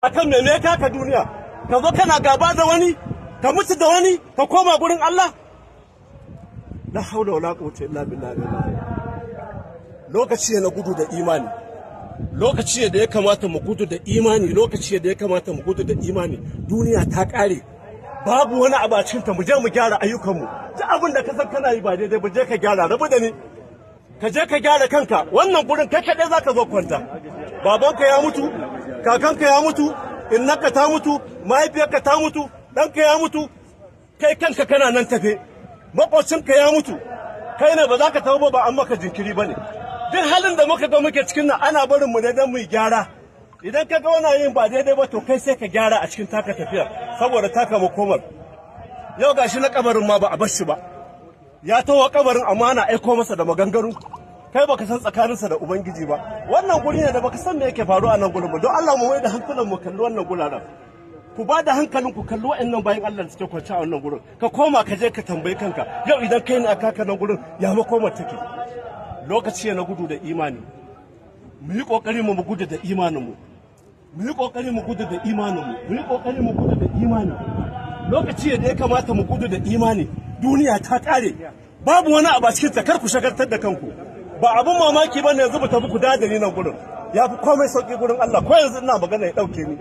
akan me ka duniya ka zo kana gaba da wani ka mutu da wani ka koma gurin Allah. La haula wala quwwata illa billah. Lokaci ne na gudu da imani, lokaci ne da ya kamata mu gudu da imani, lokaci ne da ya kamata mu gudu da imani. Duniya ta kare, babu wani abacin ta, mu je mu gyara ayyukanmu. Duk abin da ka san kana yi ba daidai ba je ka gyara, rabu da ni ka je ka gyara kanka. Wannan gurin kai kaɗai za ka zo kwanta. Babanka ya mutu, kakanka ya mutu, innaka ta mutu, mahaifiyarka ta mutu, ɗanka ya mutu, kai kanka kana nan tafe, maƙocinka ya mutu, kai ne ba za ka taɓa ba an maka jinkiri ba ne. Duk halin da muka ga muke cikin nan ana barin mu ne don mu yi gyara. Idan ka ga wani yin ba daidai ba to kai sai ka gyara a cikin taka tafiyar saboda taka makomar. Yau gashi na kabarin ma ba a bar shi ba. Ya taho kabarin amma ana aiko masa da maganganu. Kai baka san tsakaninsa da Ubangiji ba. Wannan guri ne da baka san me yake faruwa a nan gurin ba. Don Allah mu mai da hankalin mu kalli wannan guraren. Ku ba da hankalin ku kalli wa'annan bayan Allah da suke kwance a wannan gurin. Ka koma ka je ka tambayi kanka. Yau idan kai ne a kaka nan gurin ya makomar take. Lokaci ne na gudu da imani. Mu yi kokari mu gudu da imaninmu. Mu yi kokari mu gudu da imaninmu. Mu yi kokari mu gudu da imani. Lokaci ne da ya kamata mu gudu da imani. Duniya ta kare. Babu wani abu a cikin ta, kar ku shagaltar da kanku. Ba abun mamaki bane yanzu mu tafi ku da ni nan gurin. Ya fi komai sauki gurin Allah. Ko yanzu ina magana ya dauke ni.